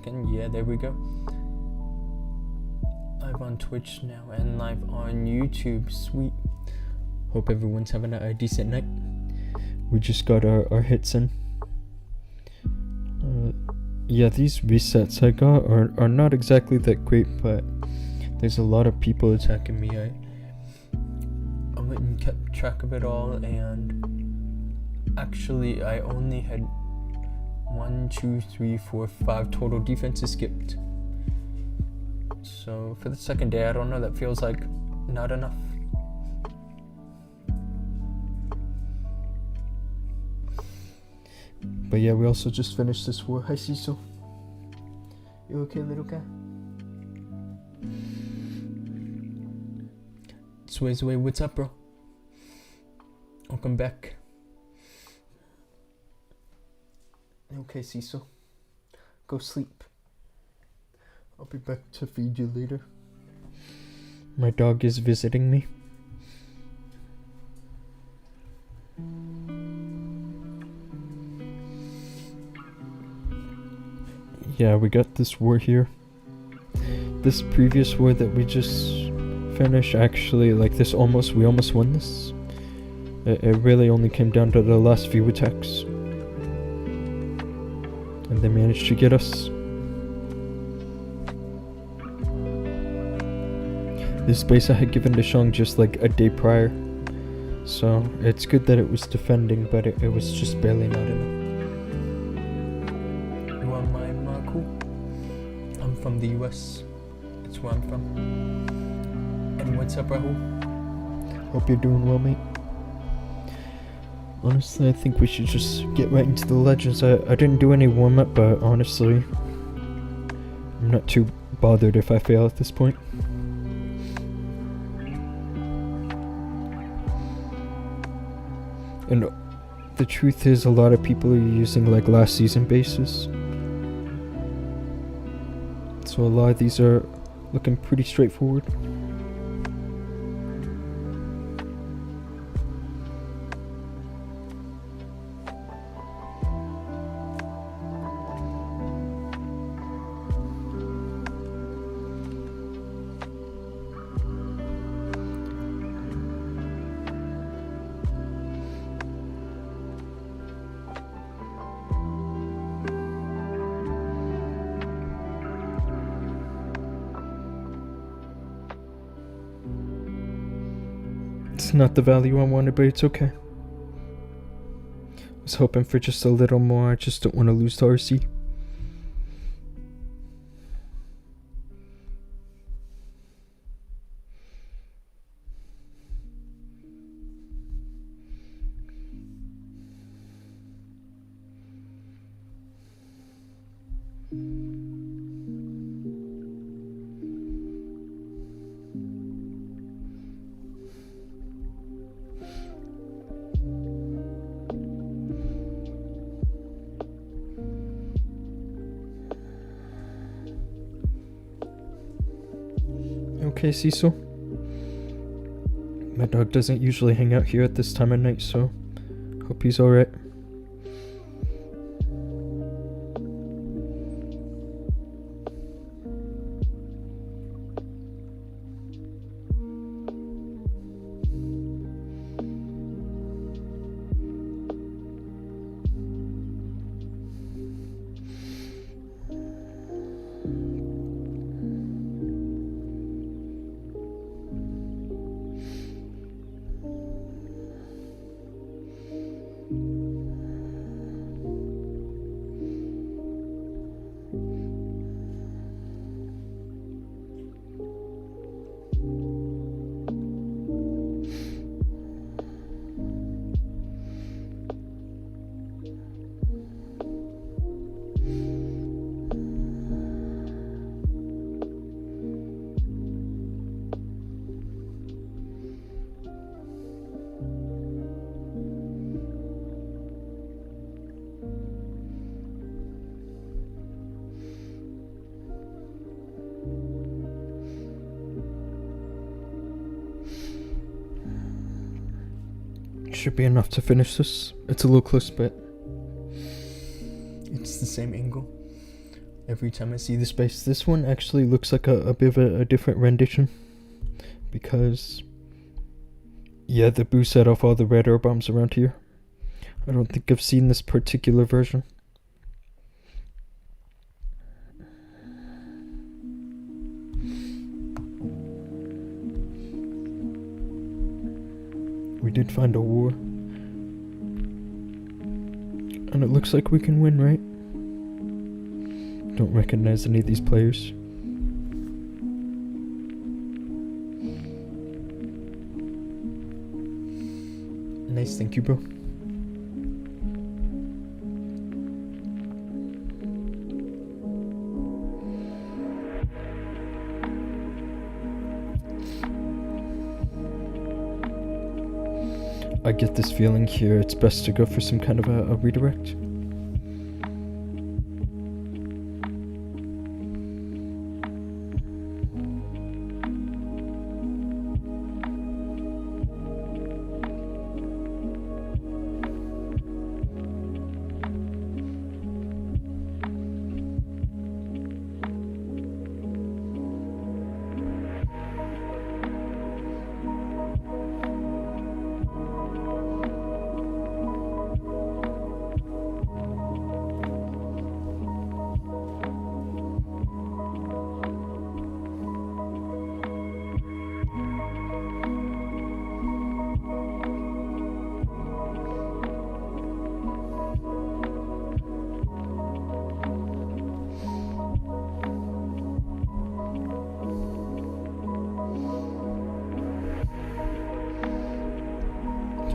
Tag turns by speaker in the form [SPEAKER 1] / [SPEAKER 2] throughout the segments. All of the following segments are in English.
[SPEAKER 1] second. Yeah, there we go. Live on Twitch now and live on YouTube. Sweet. Hope everyone's having a decent night. We just got our hits in. Yeah, these resets I got are not exactly that great, but there's a lot of people attacking me. I went and kept track of it all, and actually I only had 1, 2, 3, 4, 5 total defenses skipped. So for the second day, I don't know, that feels like not enough. But yeah, we also just finished this war. Hi Cecil. You okay, little guy? Sway's away, what's up, bro? Welcome back. Okay, Cecil. Go sleep. I'll be back to feed you later. My dog is visiting me. Yeah, we got this war here. This previous war that we just finished, actually, like we almost won this. It really only came down to the last few attacks. And they managed to get us. This base I had given to Shang just like a day prior. So it's good that it was defending, but it was just barely not enough. You want my Marco? I'm from the US. That's where I'm from. And what's up, Rahul? Hope you're doing well, mate. Honestly, I think we should just get right into the legends. I didn't do any warm-up, but honestly, I'm not too bothered if I fail at this point. And the truth is, a lot of people are using like last season bases. So a lot of these are looking pretty straightforward. It's not the value I wanted, but it's okay. I was hoping for just a little more. I just don't want to lose to RC. Okay, Cecil. My dog doesn't usually hang out here at this time of night, so hope he's alright. Should be enough to finish this. It's a little close, but it's the same angle. every time I see the space. This one actually looks like a bit of a different rendition, because yeah, the boo set off all the red air bombs around here. I don't think I've seen this particular version. We did find a war, and it looks like we can win, right? Don't recognize any of these players. Nice, thank you, bro. I get this feeling here it's best to go for some kind of a redirect.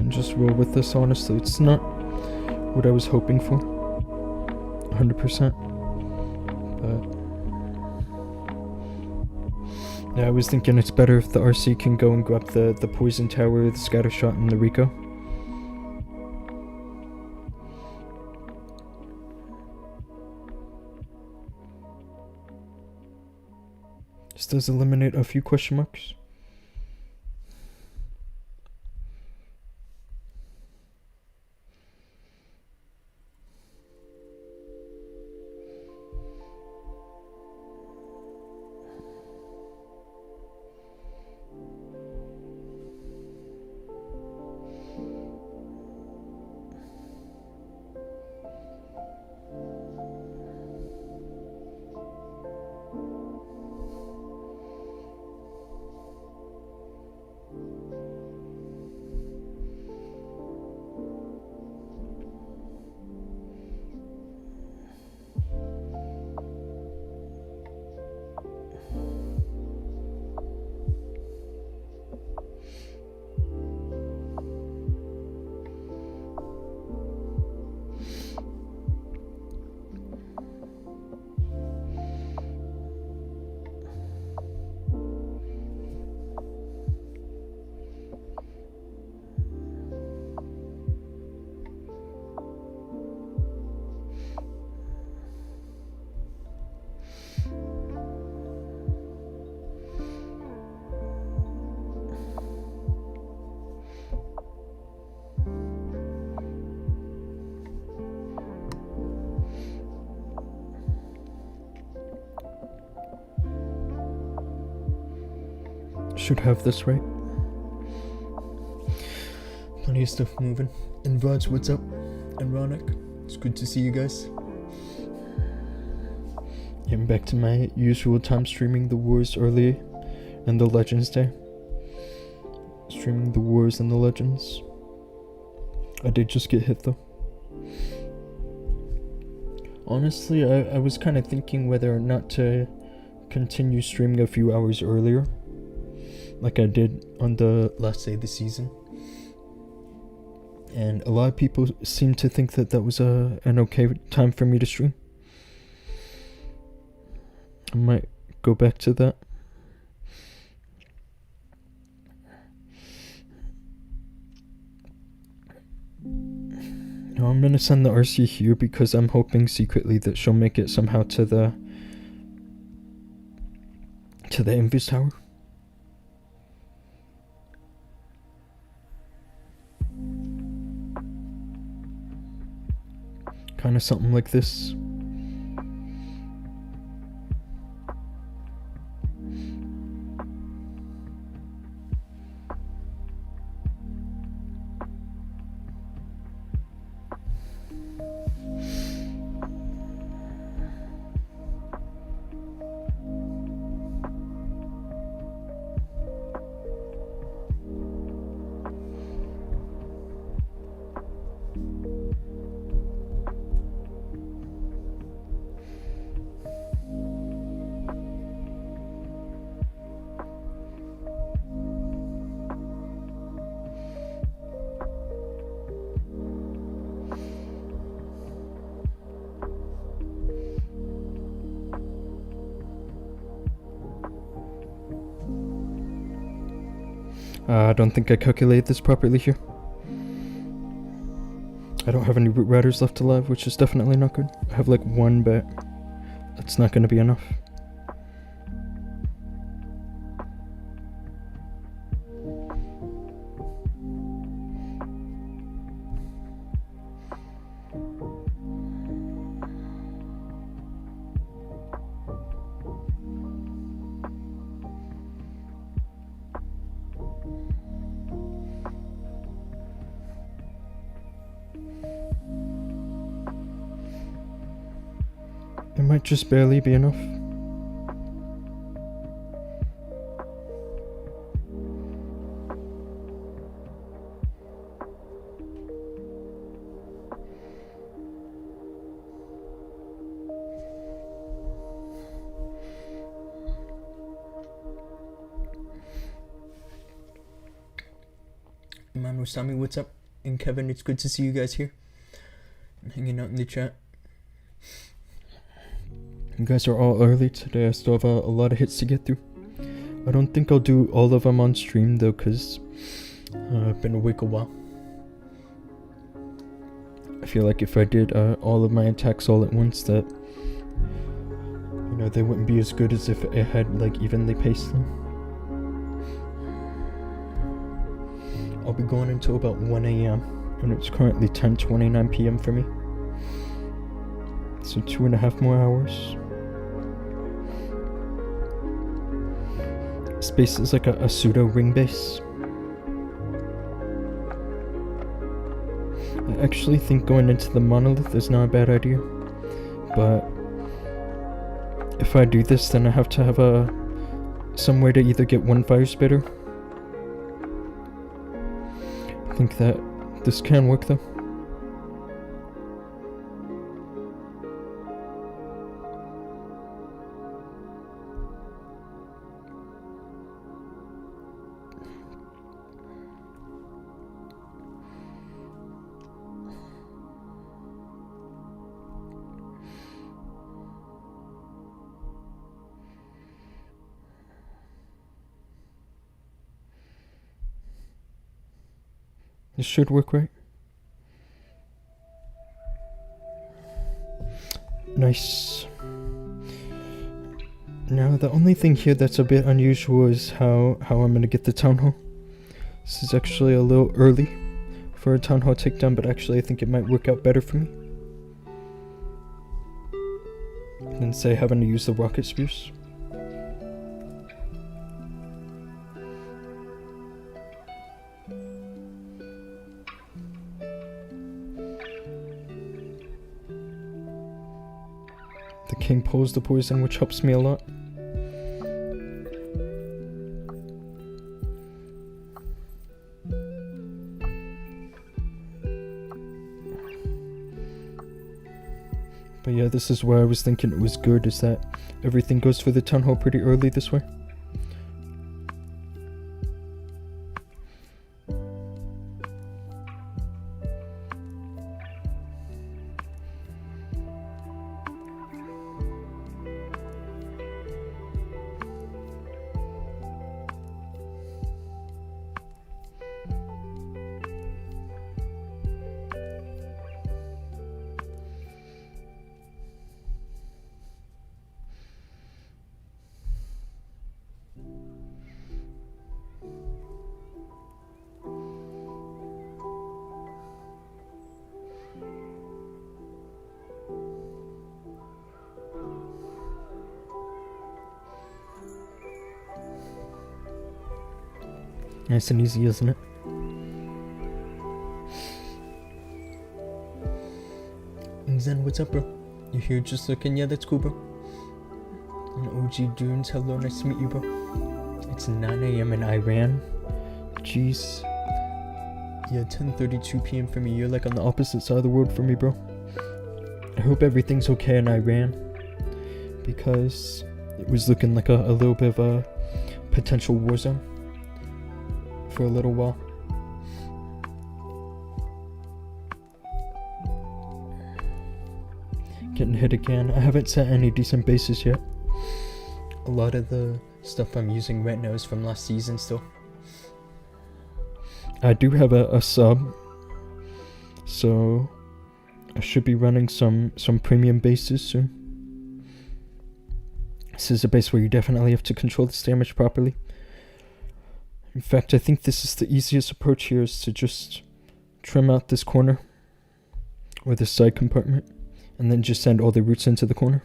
[SPEAKER 1] Just roll with this, honestly. It's not what I was hoping for 100%, but yeah, I was thinking it's better if the RC can go and grab the poison tower, the scatter shot, and the Rico. This does eliminate a few question marks. Should have this right. Plenty of stuff moving. And Rods, what's up? And Ronak, it's good to see you guys. Getting back to my usual time, streaming the Wars early and the Legends Day. Streaming the Wars and the Legends. I did just get hit though. Honestly, I was kind of thinking whether or not to continue streaming a few hours earlier, like I did on the last day of the season. And a lot of people seem to think that that was an okay time for me to stream. I might go back to that. Now I'm gonna send the RC here because I'm hoping secretly that she'll make it somehow to the Invis Tower. Kind of something like this. I don't think I calculated this properly here. I don't have any root riders left alive, which is definitely not good. I have like one, but that's not going to be enough. It might just barely be enough. Man Wasami, what's up? And Kevin, it's good to see you guys here. I'm hanging out in the chat. You guys are all early today. I still have a lot of hits to get through. I don't think I'll do all of them on stream though, because I've been awake a while. I feel like if I did all of my attacks all at once, that, you know, they wouldn't be as good as if I had like evenly paced them. I'll be going until about 1 a.m. and it's currently 10:29 p.m. for me. So 2.5 more hours. This base is like a pseudo ring base. I actually think going into the monolith is not a bad idea, but if I do this, then I have to have some way to either get one fire spitter. I think that this can work though. This should work, right? Nice. Now, the only thing here that's a bit unusual is how I'm gonna get the town hall. This is actually a little early for a town hall takedown, but actually I think it might work out better for me than, say, having to use the rocket spears. The king pulls the poison, which helps me a lot. But yeah, this is where I was thinking it was good, is that everything goes for the town hall pretty early this way. Nice and easy, isn't it? Zen, what's up, bro? You here just looking? Yeah, that's cool, bro. And OG Dunes, hello, nice to meet you, bro. It's 9 a.m. in Iran. Jeez. Yeah, 10:32 p.m. for me. You're like on the opposite side of the world for me, bro. I hope everything's okay in Iran, because it was looking like a little bit of a potential war zone for a little while. Getting hit again. I haven't set any decent bases yet. A lot of the stuff I'm using right now is from last season still. I do have a sub, so I should be running some premium bases soon. This is a base where you definitely have to control this damage properly. In fact, I think this is the easiest approach here, is to just trim out this corner or this side compartment and then just send all the roots into the corner.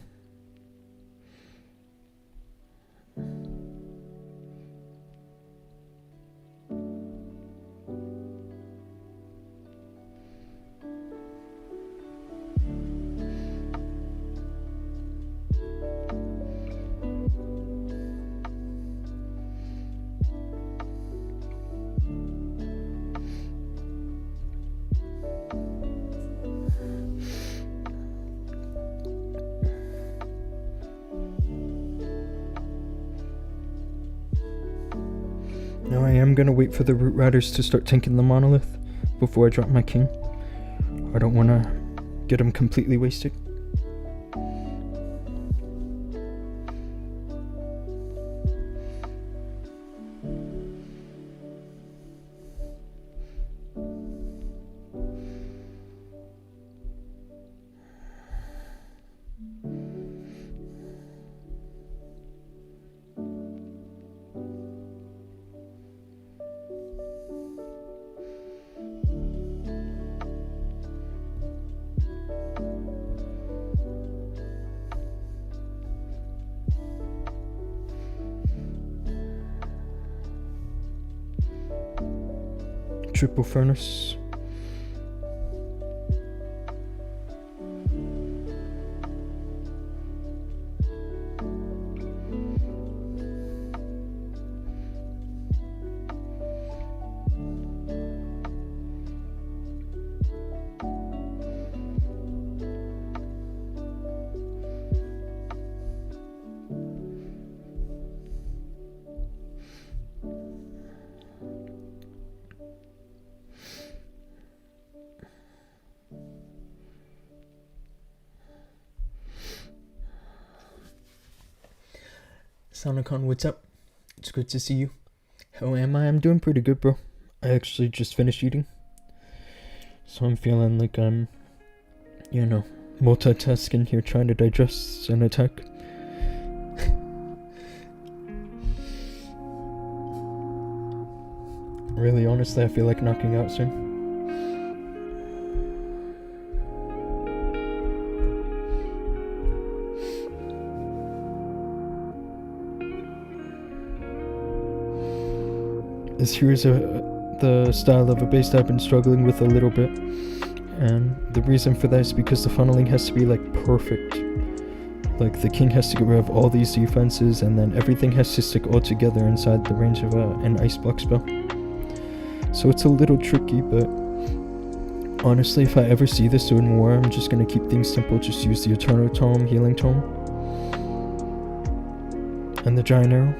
[SPEAKER 1] Now I am gonna wait for the root riders to start tanking the monolith before I drop my king. I don't wanna get him completely wasted. Triple furnace. Sonicon, what's up? It's good to see you. How am I? I'm doing pretty good, bro. I actually just finished eating, so I'm feeling like I'm, multitasking here, trying to digest an attack. Really, honestly, I feel like knocking out soon. This here is the style of a base that I've been struggling with a little bit, and the reason for that is because the funneling has to be like perfect. Like the king has to get rid of all these defenses, and then everything has to stick all together inside the range of an ice block spell. So it's a little tricky, but honestly, if I ever see this doing war, I'm just gonna keep things simple. Just use the Eternal Tome, Healing Tome, and the Giant Arrow.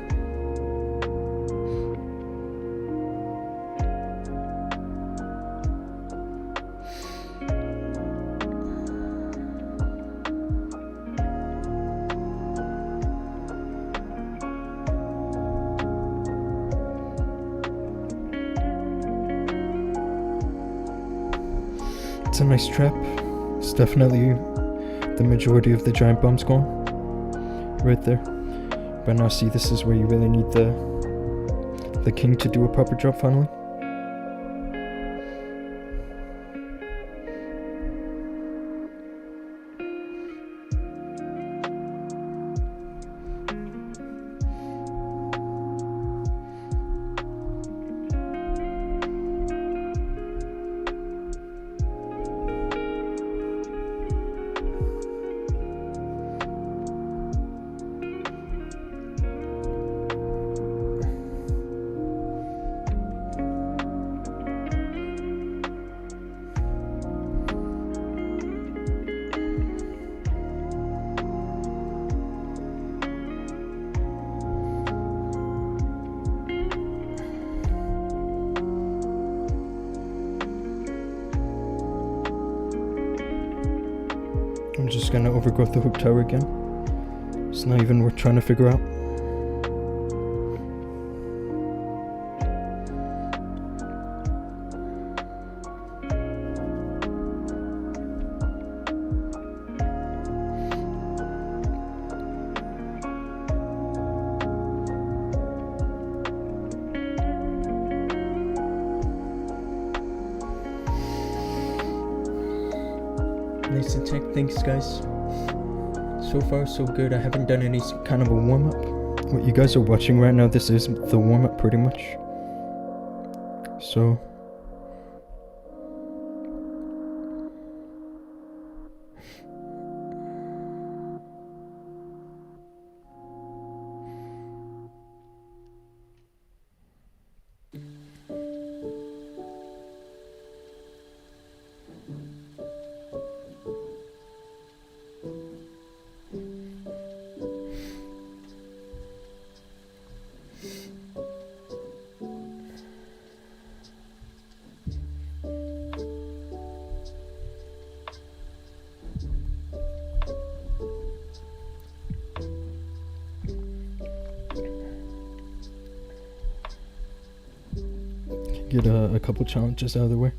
[SPEAKER 1] It's a nice trap. It's definitely the majority of the giant bombs gone. Right there. But now see, this is where you really need the king to do a proper job finally. I'm just gonna overgrowth the hook tower again. It's not even worth trying to figure out. Annihilation tech. Thanks, guys. So far, so good. I haven't done any kind of a warm-up. What you guys are watching right now, this is the warm-up pretty much. So... get a couple challenges out of the way.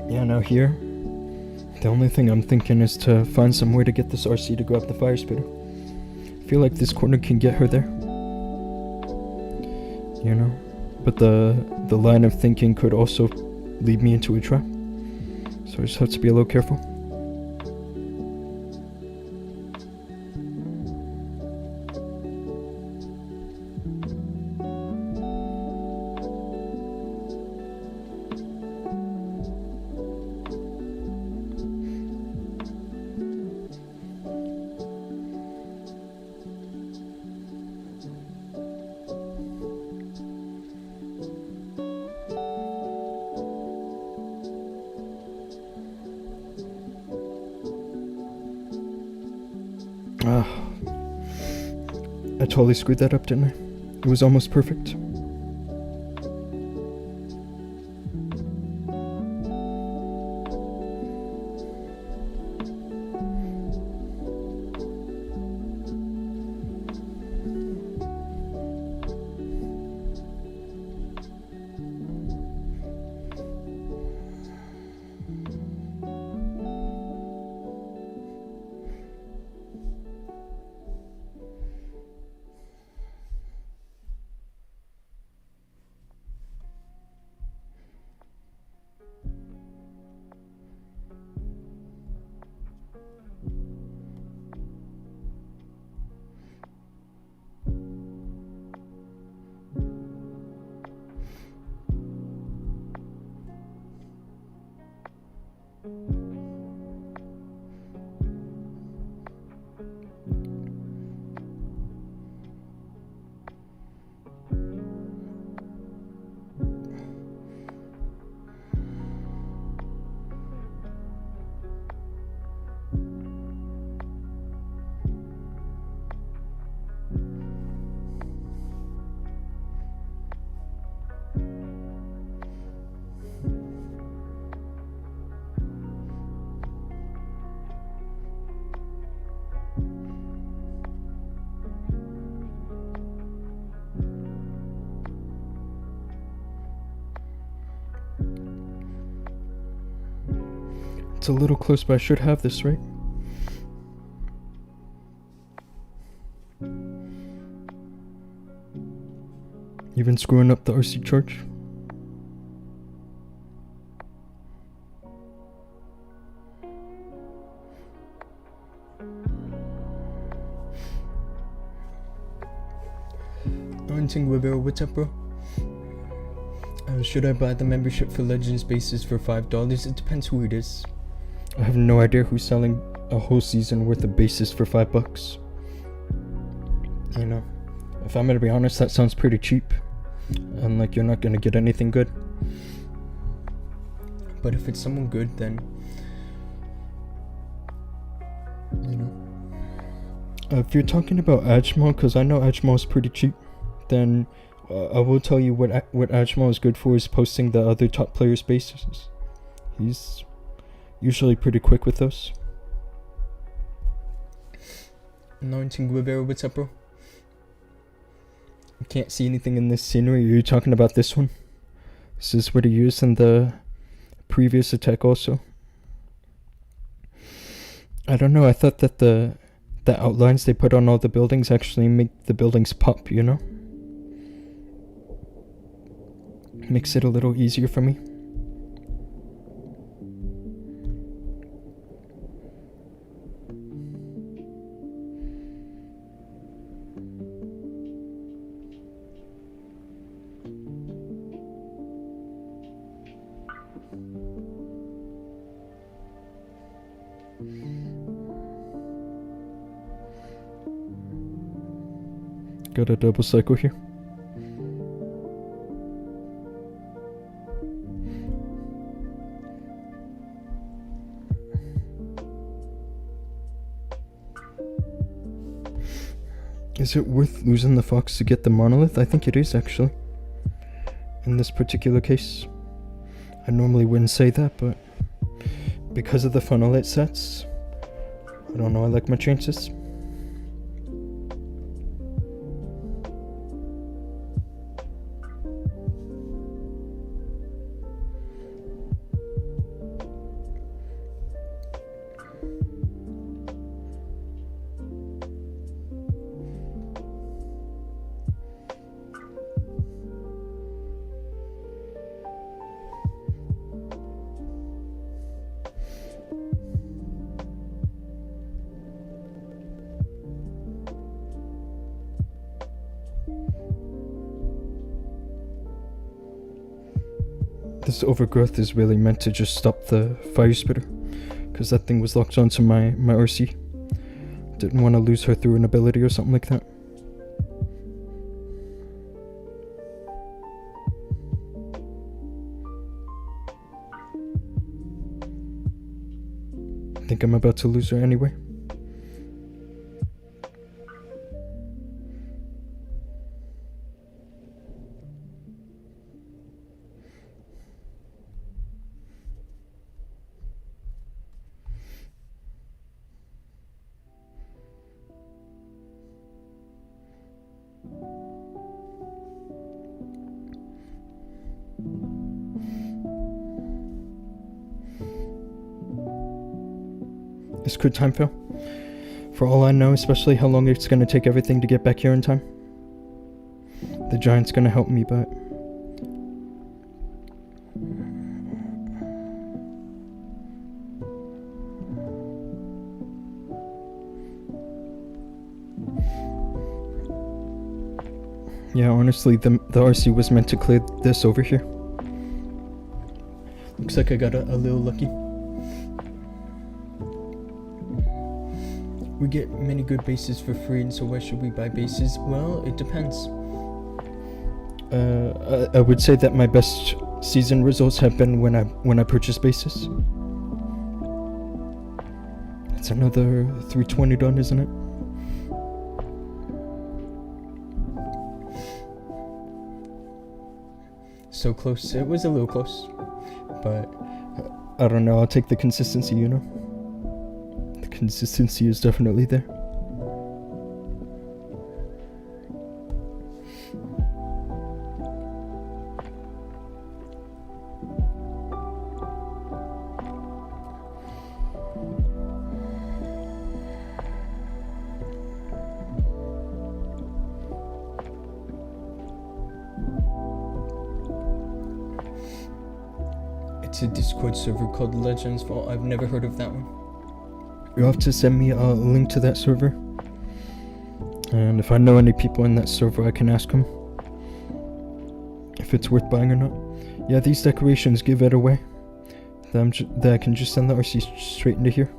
[SPEAKER 1] Yeah, now here, the only thing I'm thinking is to find some way to get this RC to grab the fire spitter. I feel like this corner can get her there. You know, but the line of thinking could also lead me into a trap, so I just have to be a little careful. I totally screwed that up, didn't I? It was almost perfect. It's a little close, but I should have this, right? Even screwing up the RC charge. What's up, bro? Should I buy the membership for Legends bases for $5? It depends who it is. I have no idea who's selling a whole season worth of bases for $5. You know, if I'm gonna be honest, that sounds pretty cheap. And like you're not gonna get anything good. But if it's someone good, then you know. If you're talking about Ajmal, because I know Ajmal is pretty cheap, then I will tell you what Ajmal is good for is posting the other top players' bases. He's usually pretty quick with those. Anointing Guevara, what's up, bro? I can't see anything in this scenery. Are you talking about this one? This is what he used in the previous attack also. I don't know, I thought that the outlines they put on all the buildings actually make the buildings pop, you know? Makes it a little easier for me. Got a double cycle here. Is it worth losing the fox to get the monolith? I think it is, actually. In this particular case. I normally wouldn't say that, but because of the funnel it sets, I don't know, I like my chances. This overgrowth is really meant to just stop the fire spitter, because that thing was locked onto my RC. Didn't want to lose her through an ability or something like that. I think I'm about to lose her anyway. This could time fail. For all I know, especially how long it's going to take everything to get back here in time. The giant's going to help me, but... yeah, honestly, the RC was meant to clear this over here. Looks like I got a little lucky. We get many good bases for free, and so why should we buy bases? Well, it depends. I would say that my best season results have been when I purchase bases. It's another 320 done, isn't it? So close. It was a little close, but I don't know. I'll take the consistency, you know. Consistency is definitely there. It's a Discord server called Legends Vault. I've never heard of that one. You'll have to send me a link to that server, and if I know any people in that server, I can ask them if it's worth buying or not. Yeah, these decorations give it away. That I can just send the RC straight into here.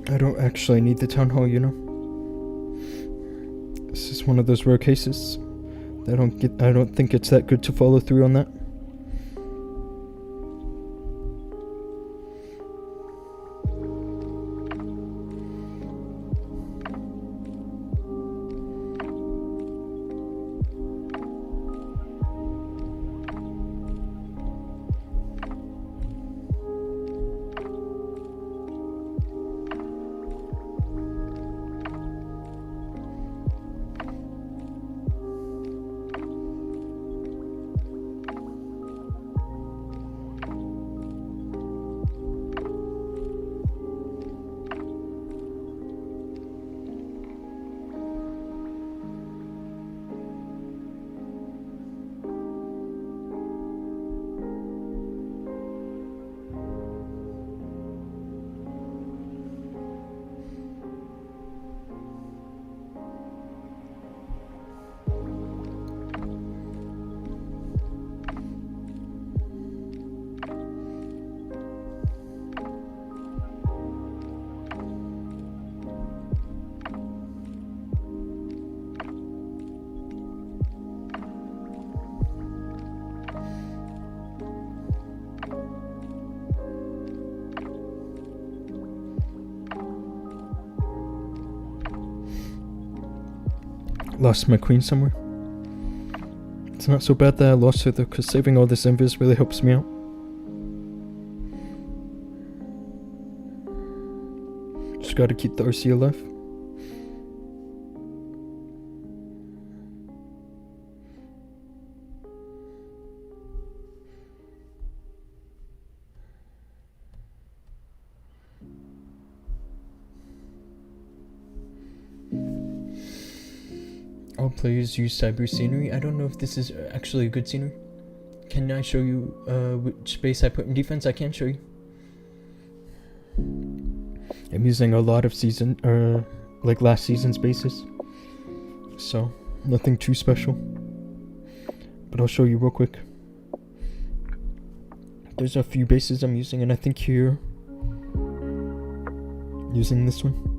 [SPEAKER 1] I don't actually need the town hall, you know. This is one of those rare cases. I don't think it's that good to follow through on that. Lost my queen somewhere. It's not so bad that I lost her though, because saving all this invis really helps me out. Just gotta keep the RC alive. All players use cyber scenery. I don't know if this is actually a good scenery. Can I show you which space I put in defense? I can show you. I'm using a lot of like last season's bases, so nothing too special. But I'll show you real quick. There's a few bases I'm using, and I think here, using this one.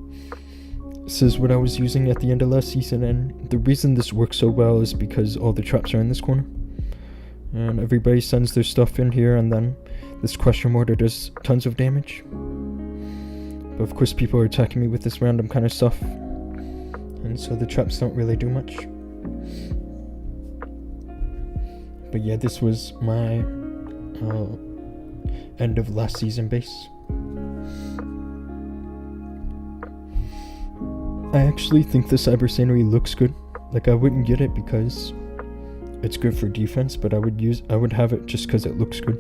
[SPEAKER 1] This is what I was using at the end of last season, and the reason this works so well is because all the traps are in this corner. And everybody sends their stuff in here, and then this question mortar does tons of damage. But of course people are attacking me with this random kind of stuff, and so the traps don't really do much. But yeah, this was my end of last season base. I actually think the cyber scenery looks good. Like, I wouldn't get it because it's good for defense, but I would have it just because it looks good.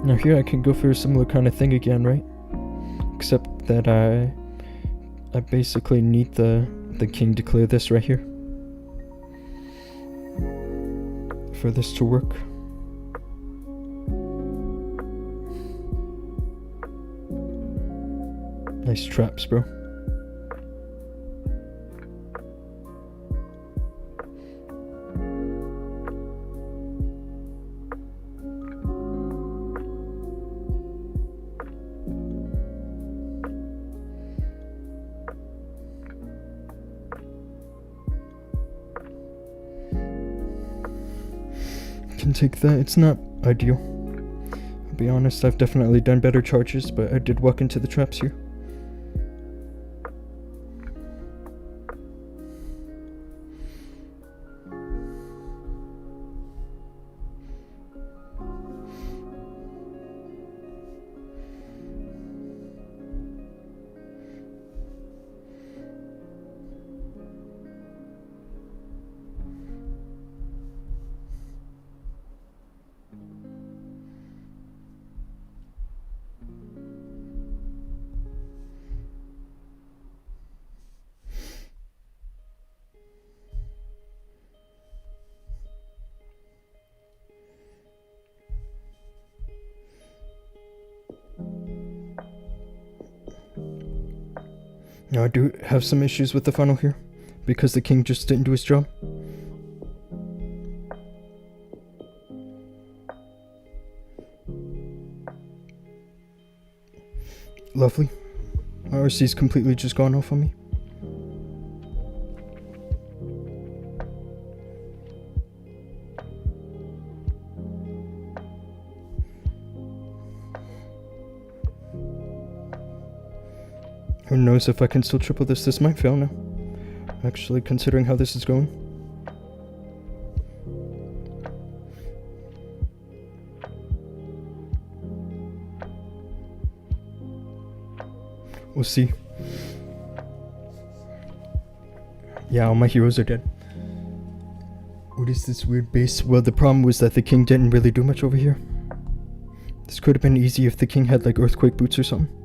[SPEAKER 1] Now here I can go for a similar kind of thing again, right? Except that I basically need the king to clear this right here for this to work. Nice traps, bro. Can take that. It's not ideal. I'll be honest, I've definitely done better charges, but I did walk into the traps here. Now I do have some issues with the funnel here, because the king just didn't do his job. Lovely. My RC's completely just gone off on me. Who knows if I can still triple this? This might fail now, actually, considering how this is going. We'll see. Yeah, all my heroes are dead. What is this weird base? Well, the problem was that the king didn't really do much over here. This could have been easy if the king had like earthquake boots or something.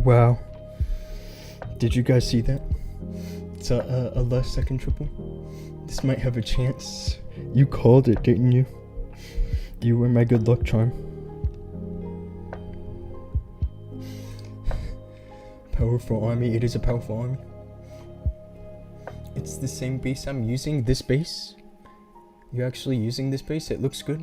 [SPEAKER 1] Wow. Did you guys see that? a last second triple. This might have a chance. You called it, didn't you? You were my good luck charm. Powerful army. It is a powerful army. It's the same base I'm using. This base? You're actually using this base? It looks good.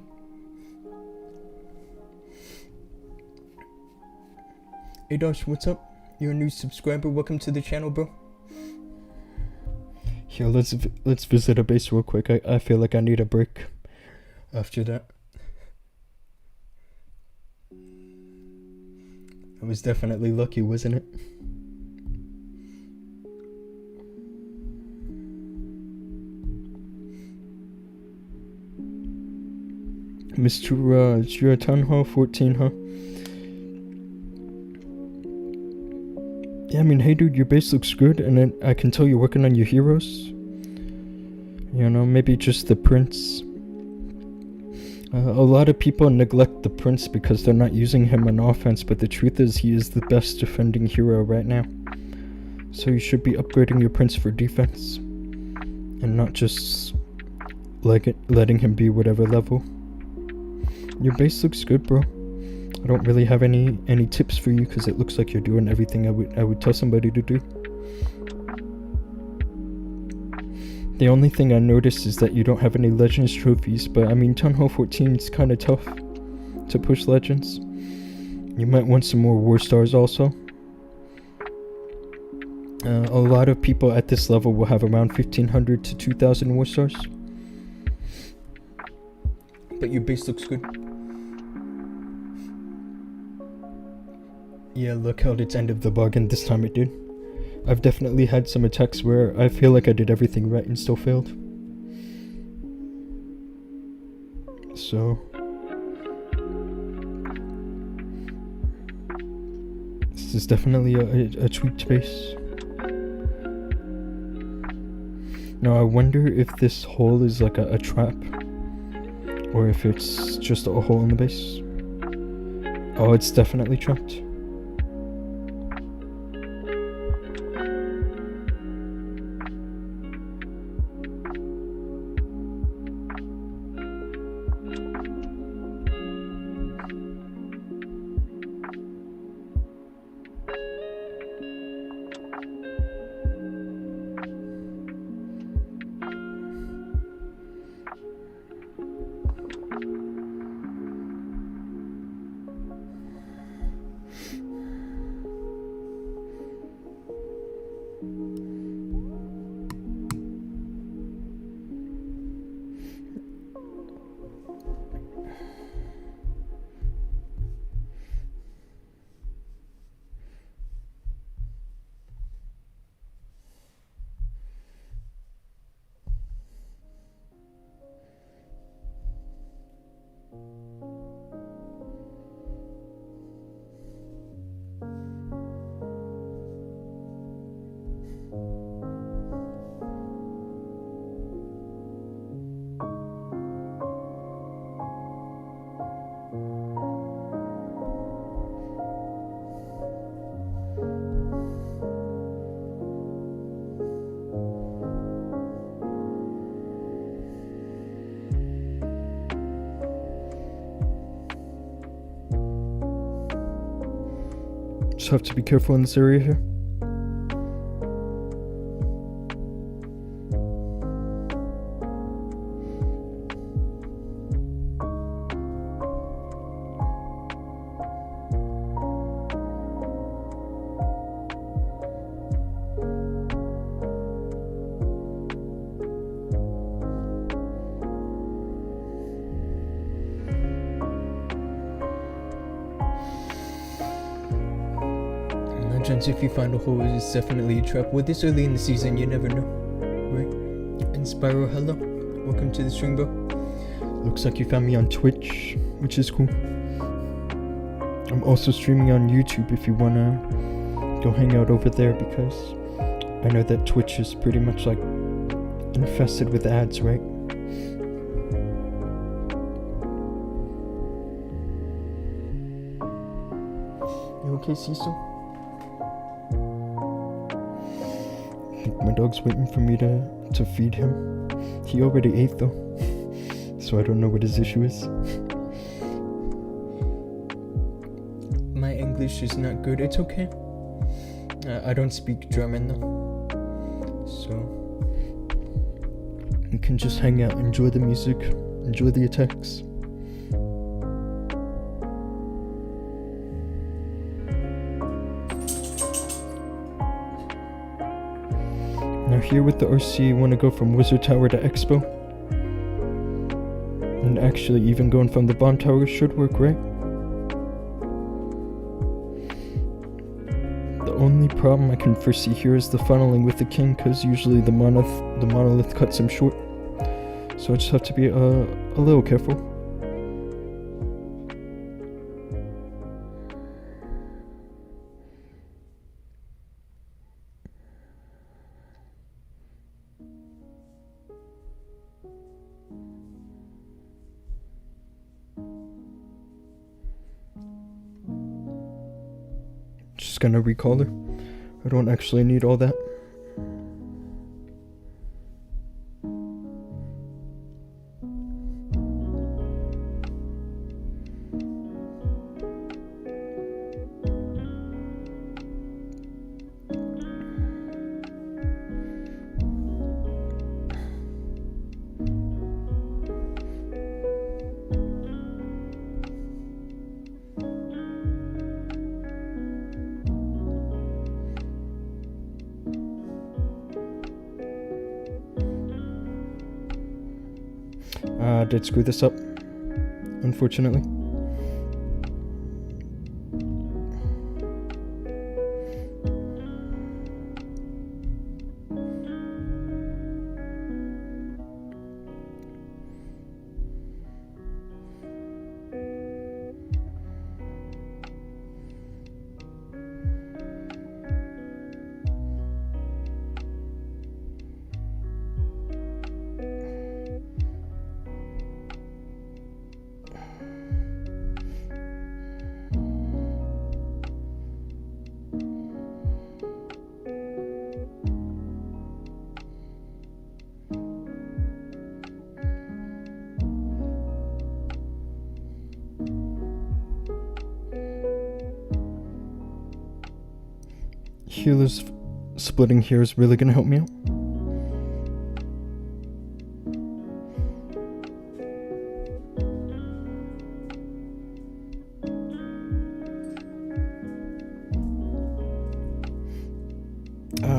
[SPEAKER 1] Hey Dosh, what's up? You're a new subscriber. Welcome to the channel, bro. Here, let's visit a base real quick. I feel like I need a break after that. I was definitely lucky, wasn't it? Mr. Raj, you're a Town Hall 14, huh? Yeah, I mean, hey dude, your base looks good, and then I can tell you're working on your heroes. You know, maybe just the prince. A lot of people neglect the prince because they're not using him on offense, but the truth is he is the best defending hero right now. So you should be upgrading your prince for defense, and not just letting him be whatever level. Your base looks good, bro. I don't really have any tips for you because it looks like you're doing everything I would tell somebody to do. The only thing I noticed is that you don't have any Legends trophies, but I mean Town Hall 14 is kind of tough to push Legends. You might want some more War Stars also. A lot of people at this level will have around 1500 to 2000 War Stars. But your base looks good. Yeah, look how it's end of the bargain. This time it did. I've definitely had some attacks where I feel like I did everything right and still failed. So this is definitely a tweaked base. Now I wonder if this hole is like a trap, or if it's just a hole in the base. Oh, it's definitely trapped. Just have to be careful in this area here. If you find a hole, it's definitely a trap. Well, this early in the season, you never know, right? And Spyro, hello. Welcome to the stream, bro. Looks like you found me on Twitch, which is cool. I'm also streaming on YouTube if you wanna go hang out over there, because I know that Twitch is pretty much like infested with ads, right? You okay, Cecil? think my dog's waiting for me to feed him. He already ate though, so I don't know what his issue is. My English is not good. It's okay. I don't speak German though, so we can just hang out, enjoy the music, enjoy the attacks. Now here with the RC, want to go from Wizard Tower to Expo. And actually even going from the Bomb Tower should work, right? The only problem I can foresee here is the funneling with the king, because usually the monolith cuts him short. So I just have to be a little careful. Just gonna recall her. I don't actually need all that. Did screw this up, unfortunately. Healer's splitting here is really gonna help me out.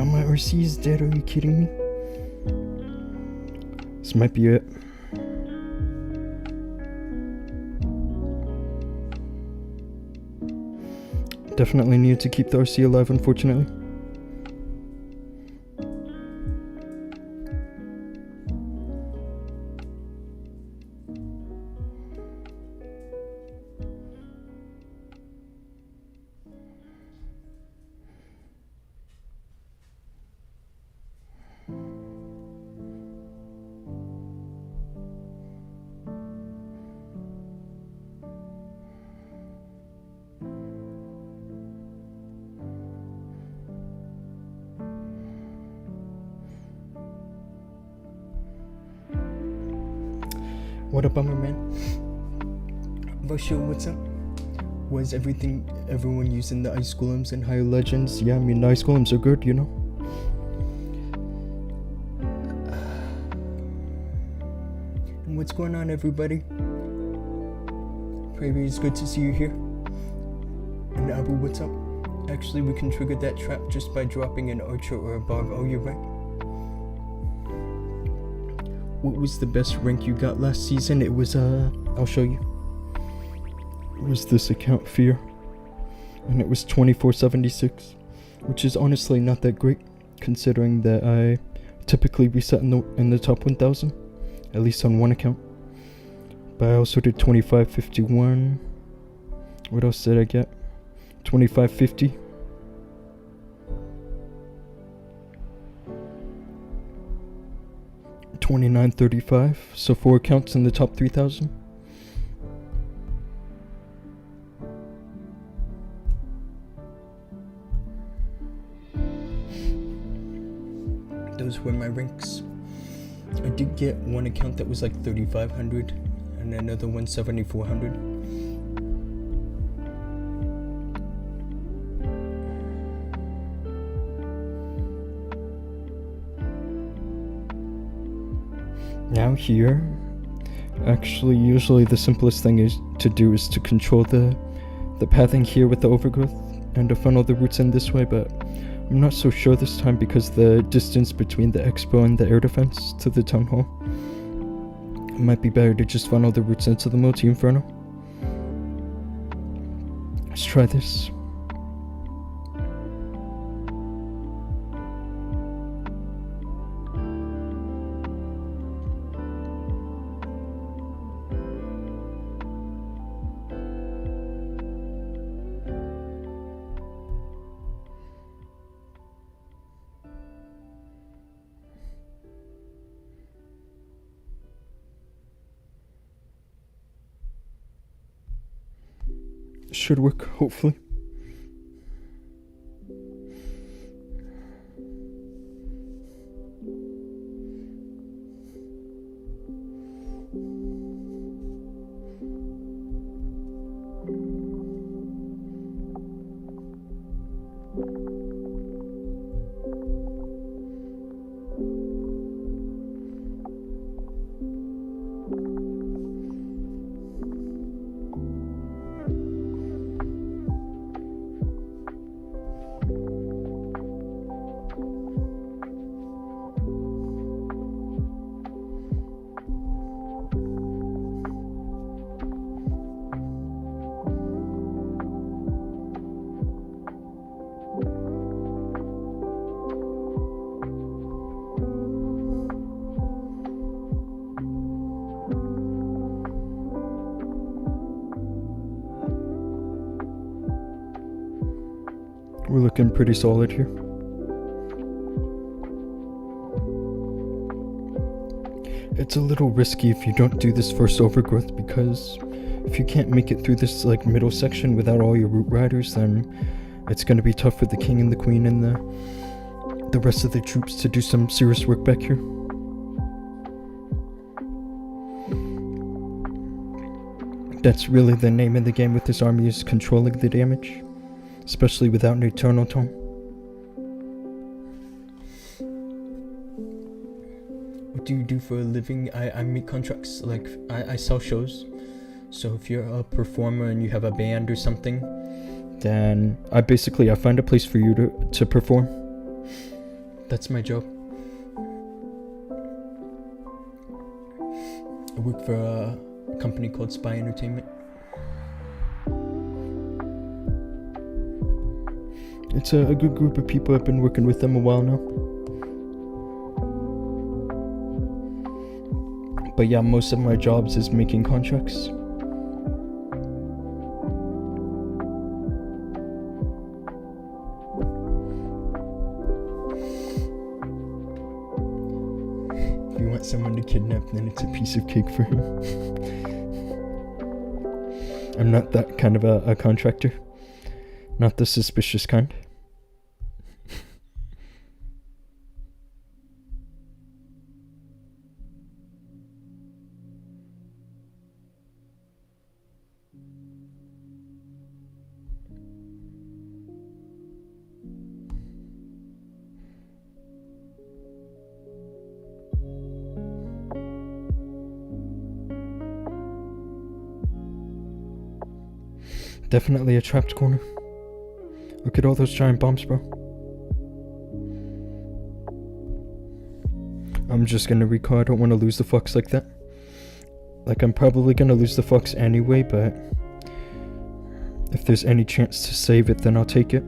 [SPEAKER 1] My RC is dead, are you kidding me? This might be it. Definitely need to keep the RC alive, unfortunately. What a bummer, man. Bhujia, what's up? Was everyone using the ice golems and higher legends? Yeah, I mean, the ice golems are good, you know? And what's going on, everybody? Prairie, it's good to see you here. And Abu, what's up? Actually, we can trigger that trap just by dropping an archer or a barb. Oh, you're right. What was the best rank you got last season? It was, I'll show you. It was this account Fear. And it was 2476. Which is honestly not that great, considering that I typically reset in the top 1000. At least on one account. But I also did 2551. What else did I get? 2550. 2935, so 4 accounts in the top 3000. those were my ranks. I did get one account that was like 3,500 and another one 7,400. Now here, actually usually the simplest thing is to control the pathing here with the overgrowth and to funnel the roots in this way, but I'm not so sure this time because the distance between the expo and the air defense to the town hall. It might be better to just funnel the roots into the multi-inferno. Let's try this. Should work, hopefully. We're looking pretty solid here. It's a little risky if you don't do this first overgrowth, because if you can't make it through this like middle section without all your root riders, then it's going to be tough for the king and the queen and the rest of the troops to do some serious work back here. That's really the name of the game with this army, is controlling the damage. Especially without an eternal tome. What do you do for a living? I make contracts, like I sell shows. So if you're a performer and you have a band or something, then I find a place for you to perform. That's my job. I work for a company called Spy Entertainment. It's a good group of people. I've been working with them a while now. But yeah, most of my jobs is making contracts. If you want someone to kidnap, then it's a piece of cake for him. I'm not that kind of a contractor. Not the suspicious kind. Definitely a trapped corner. Look at all those giant bombs, bro. I'm just gonna recall. I don't want to lose the fox like that. Like, I'm probably gonna lose the fox anyway, but if there's any chance to save it, then I'll take it.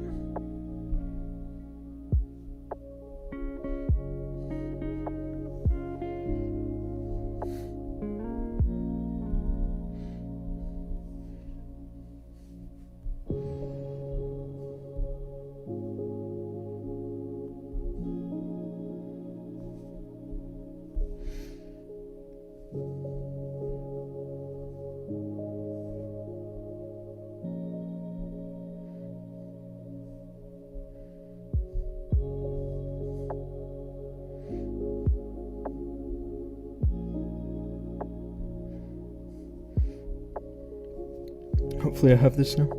[SPEAKER 1] hopefully I have this now.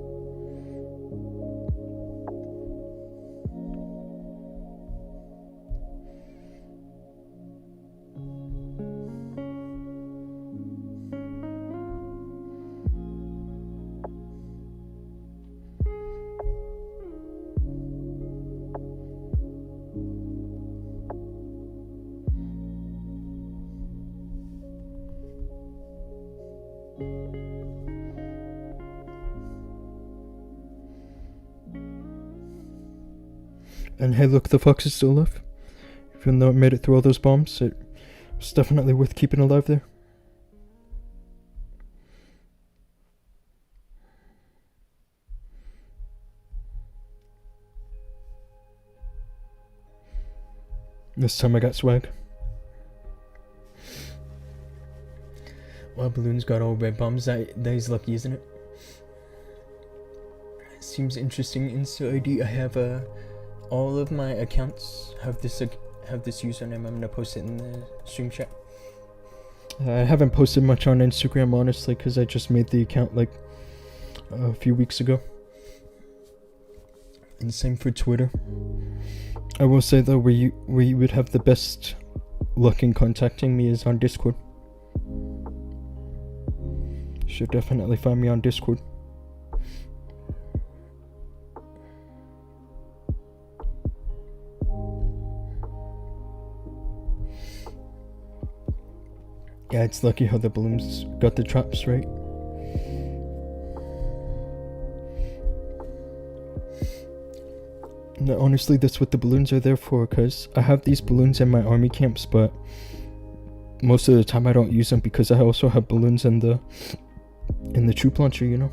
[SPEAKER 1] And hey, look, the fox is still alive. Even though it made it through all those bombs, it was definitely worth keeping alive there. This time I got swag. Well, balloons got all red bombs. That is lucky, isn't it? Seems interesting. Inside, I have all of my accounts have this username. I'm gonna post it in the stream chat. I haven't posted much on Instagram, honestly, because I just made the account like a few weeks ago. And same for Twitter. I will say though, where you would have the best luck in contacting me is on Discord. Should definitely find me on Discord. Yeah, it's lucky how the balloons got the traps right. No, honestly, that's what the balloons are there for, because I have these balloons in my army camps, but most of the time I don't use them because I also have balloons in the troop launcher, you know?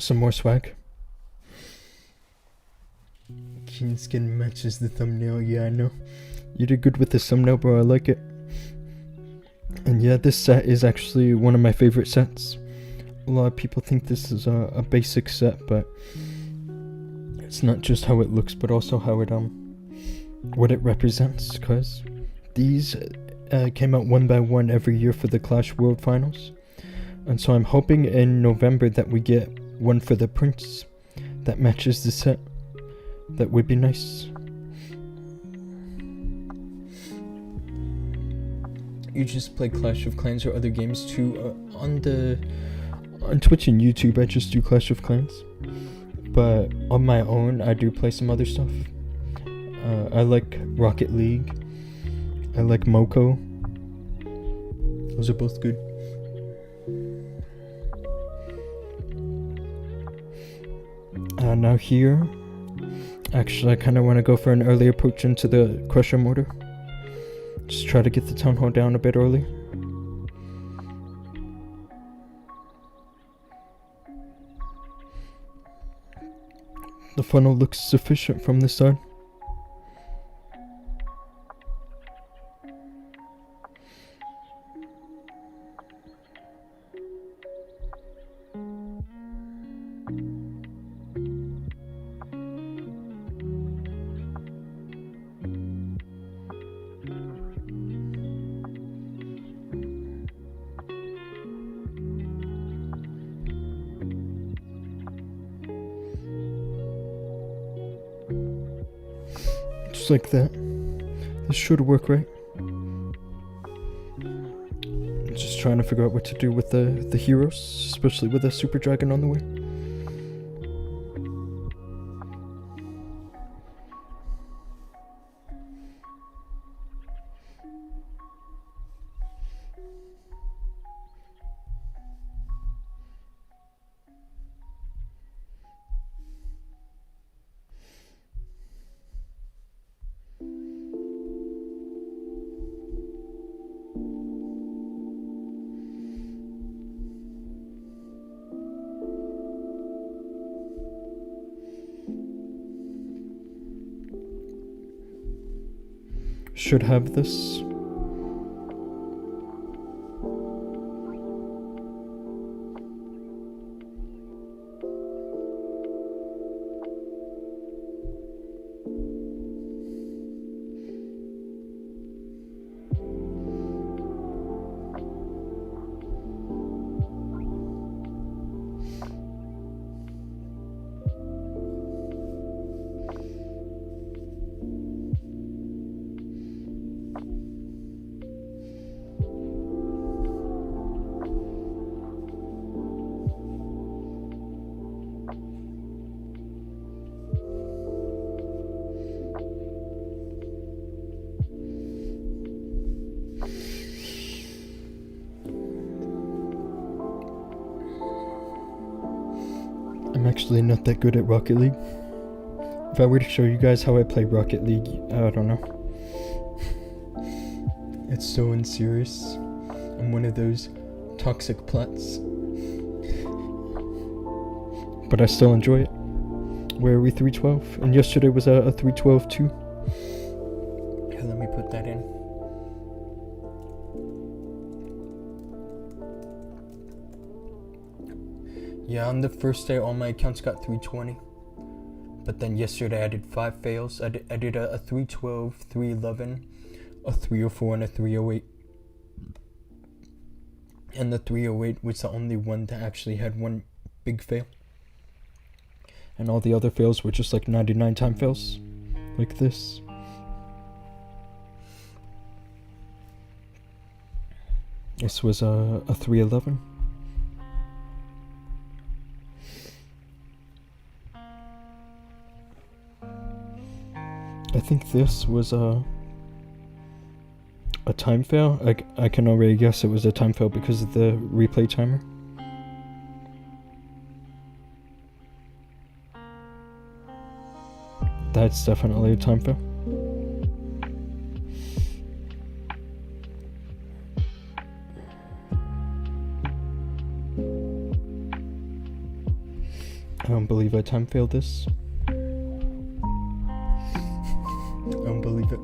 [SPEAKER 1] Some more swag. Keen skin matches the thumbnail. Yeah, I know. You did good with the thumbnail, bro. I like it. And yeah, this set is actually one of my favorite sets. A lot of people think this is a basic set, but it's not just how it looks, but also how it what it represents. Cause these came out one by one every year for the Clash World Finals, and so I'm hoping in November that we get one for the prince that matches the set. That would be nice. You just play Clash of Clans or other games too? On Twitch and YouTube I just do Clash of Clans, but on my own I do play some other stuff. I like Rocket League. I like Moko. Those are both good. Now here, actually I kind of want to go for an early approach into the Crusher Mortar. Just try to get the Town Hall down a bit early. The funnel looks sufficient from this side. Just like that. This should work, right? Just trying to figure out what to do with the heroes, especially with a super dragon on the way. Should have this. I'm actually not that good at Rocket League. If I were to show you guys how I play Rocket League, I don't know. It's so unserious. I'm one of those toxic plants. But I still enjoy it. Where are we? 312? And yesterday was a 312 too. Here, let me put that in. Yeah, on the first day, all my accounts got 320. But then yesterday, I did 5 fails. I did a 312, 311, a 304, and a 308. And the 308 was the only one that actually had one big fail. And all the other fails were just like 99 time fails. Like this. This was a 311. I think this was a time fail. I can already guess it was a time fail because of the replay timer. That's definitely a time fail. I don't believe I time failed this. I don't believe it.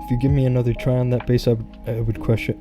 [SPEAKER 1] If you give me another try on that base, I would crush it.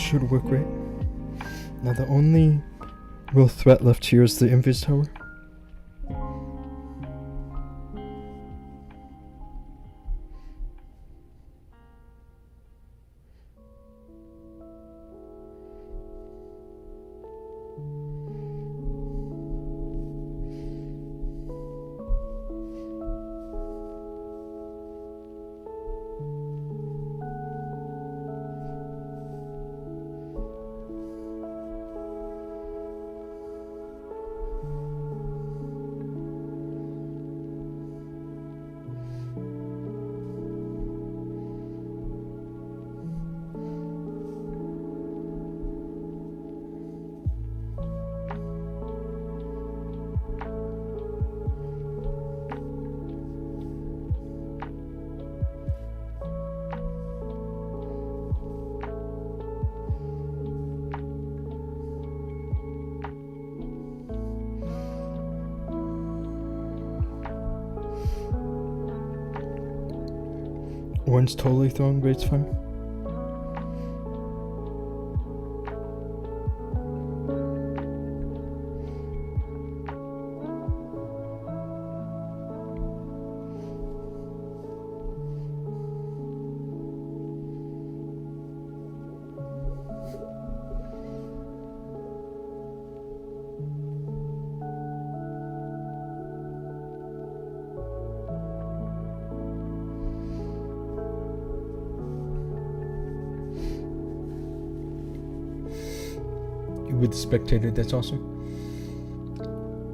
[SPEAKER 1] should work, right? Now the only real threat left here is the Invis Tower. One's totally throwing rates fine. With the spectator, that's awesome.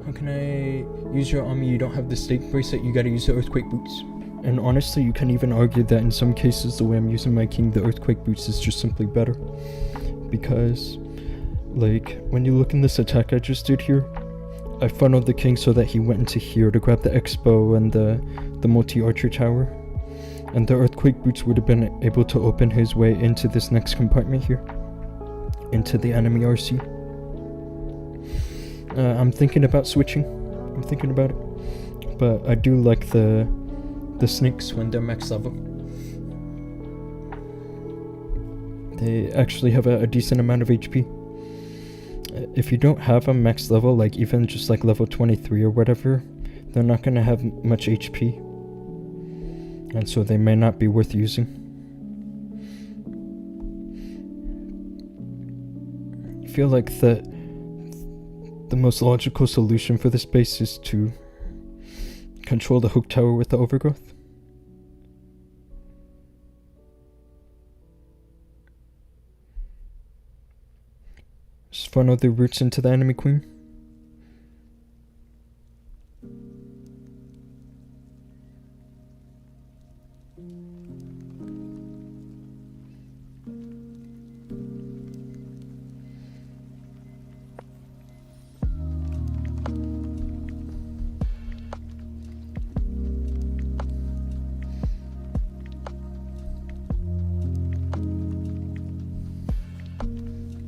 [SPEAKER 1] How can I use your army? You don't have the stake bracelet, you gotta use the earthquake boots. And honestly, you can even argue that in some cases the way I'm using my king, the earthquake boots, is just simply better. Because, like, when you look in this attack I just did here, I funneled the king so that he went into here to grab the expo and the multi-archer tower. And the earthquake boots would have been able to open his way into this next compartment here, into the enemy RC. I'm thinking about switching. I'm thinking about it. But I do like the snakes when they're max level. They actually have a decent amount of HP. If you don't have a max level, like even just like level 23 or whatever, they're not gonna have much HP. And so they may not be worth using. I feel like the most logical solution for this base is to control the hook tower with the overgrowth. Just funnel the roots into the enemy queen.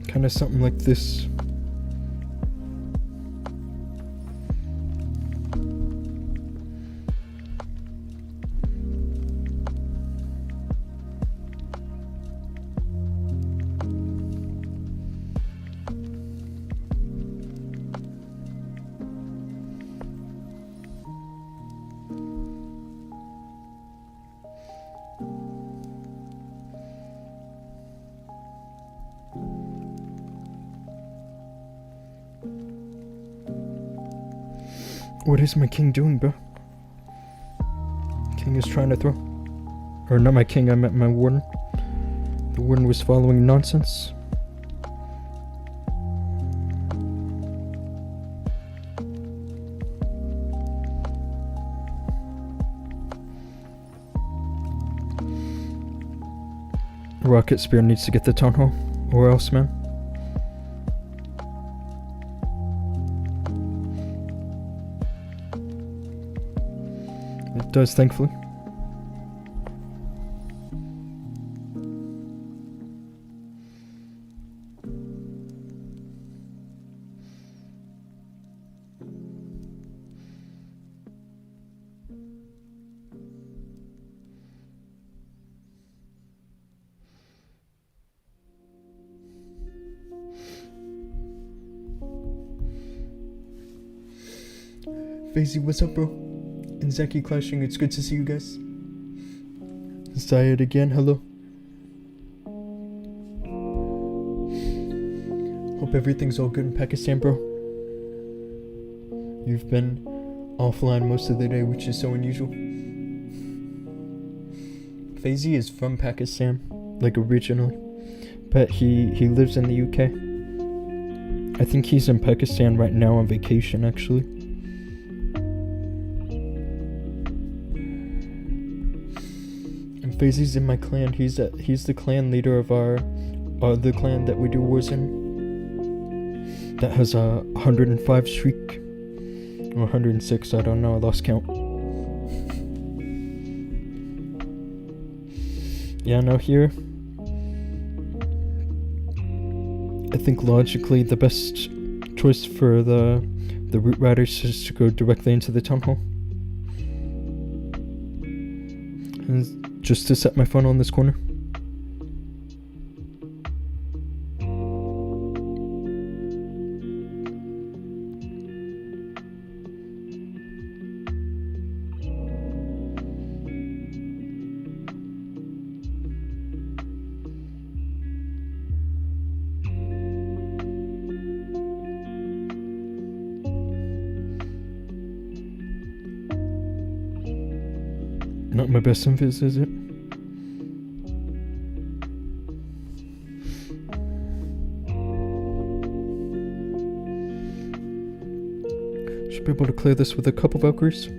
[SPEAKER 1] Kind of something like this. What is my king doing, bro? King is trying to throw. Or not my king, I meant my warden. The warden was following nonsense. Rocket Spear needs to get the town hall, or else, man. It does, thankfully. Faisy, what's up, bro? And Zaki Clashing, it's good to see you guys. Zayed again, hello. Hope everything's all good in Pakistan, bro. You've been offline most of the day, which is so unusual. Faisy is from Pakistan, like originally, but he lives in the UK. I think he's in Pakistan right now on vacation, actually. And Faizy's in my clan. He's the clan leader of the clan that we do wars in. That has a 105 streak. Or 106, I don't know, I lost count. Yeah, no, here I think logically the best choice for the route riders is to go directly into the town hall. And just to set my phone on this corner. Not my best invis, is it? Should be able to clear this with a couple Valkyries.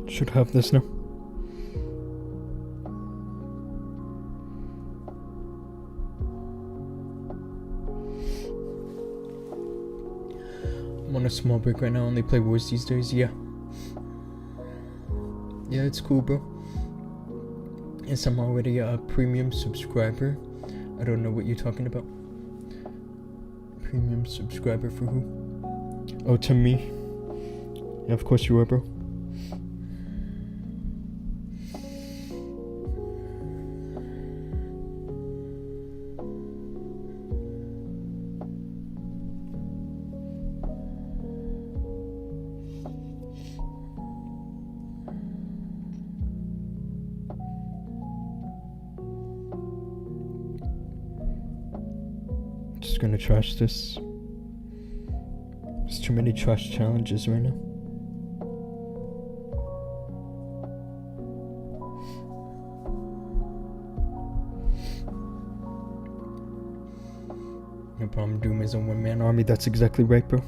[SPEAKER 1] Should have this now. I'm on a small break right now, only play wars these days, yeah. Yeah, it's cool, bro. Yes, I'm already a premium subscriber. I don't know what you're talking about. Premium subscriber for who? Oh, to me? Yeah, of course you are, bro. Just gonna trash this. There's too many trash challenges right now. No problem, Dhoom is a one-man army, that's exactly right, bro.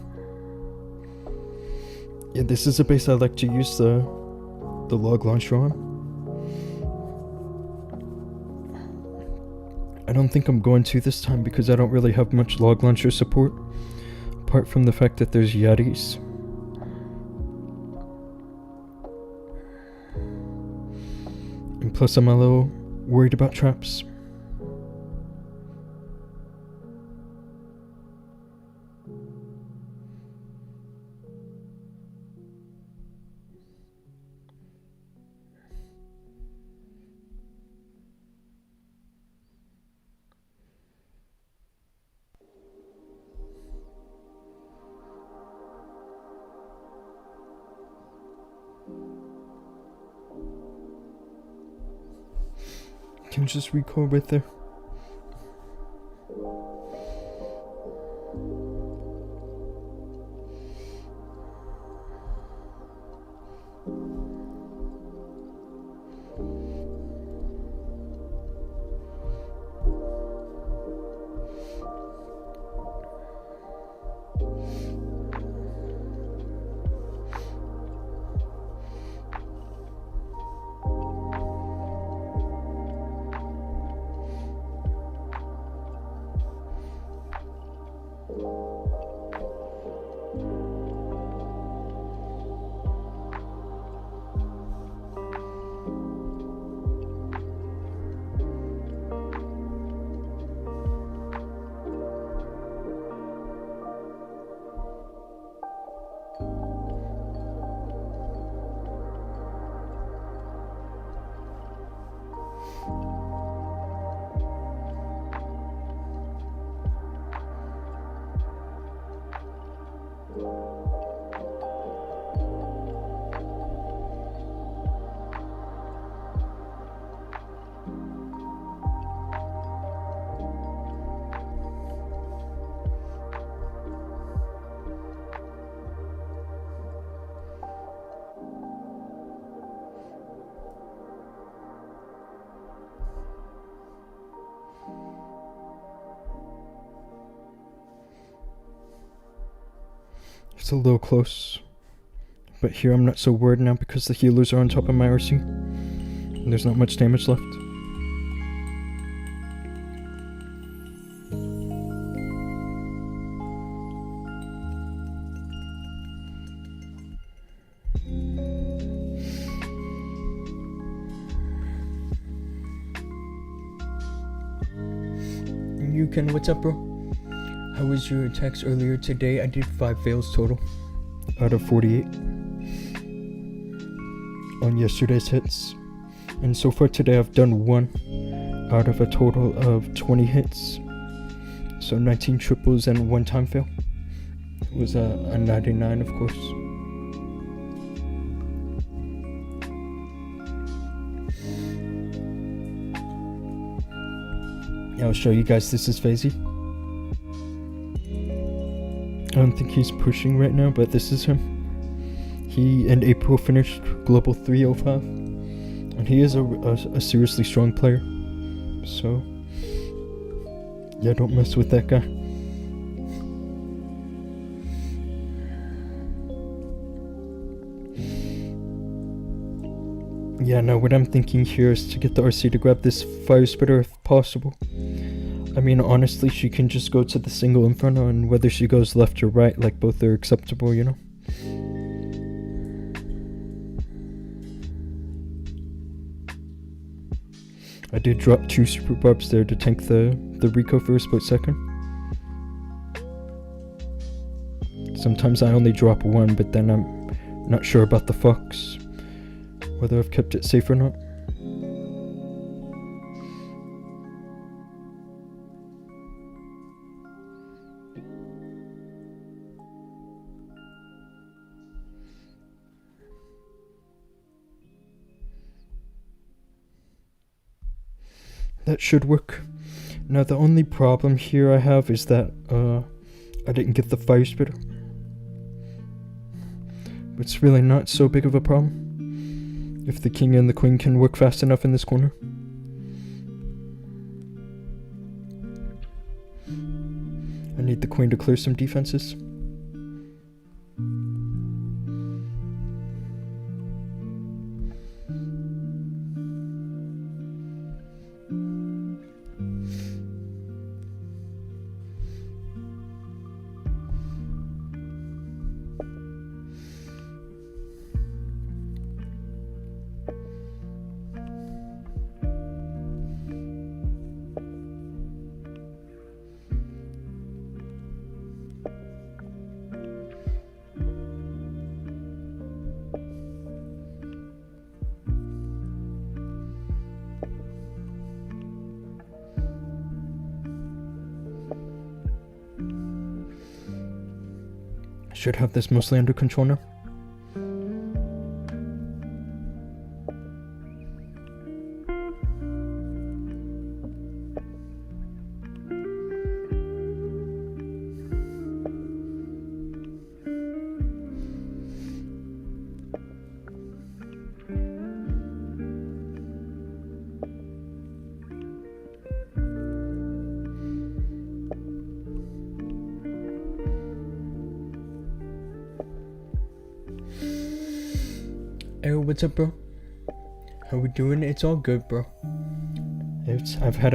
[SPEAKER 1] Yeah, this is a base I like to use the log launcher on. I don't think I'm going to this time because I don't really have much log launcher support, apart from the fact that there's Yetis. And plus I'm a little worried about traps. can just record right there. It's a little close, but here I'm not so worried now because the healers are on top of my RC and there's not much damage left. You can, what's up, bro? How was your attacks earlier today? I did 5 fails total out of 48 on yesterday's hits. And so far today I've done 1 out of a total of 20 hits. So 19 triples and 1 time fail. It was a 99, of course. I'll show you guys, this is Fazy. I don't think he's pushing right now, but this is him. He in April finished Global 305, and he is a seriously strong player. So, yeah, don't mess with that guy. Yeah, now what I'm thinking here is to get the RC to grab this fire spitter if possible. I mean, honestly, she can just go to the single Inferno, and whether she goes left or right, like, both are acceptable, you know? I did drop 2 super barbs there to tank the Rico for a split second. Sometimes I only drop 1, but then I'm not sure about the Fox, whether I've kept it safe or not. That should work. Now the only problem here I have is that I didn't get the fire spitter. But it's really not so big of a problem if the king and the queen can work fast enough in this corner. I need the queen to clear some defenses. Should have this mostly under control now. Hey, what's up, bro? How we doing? It's all good, bro. I've had a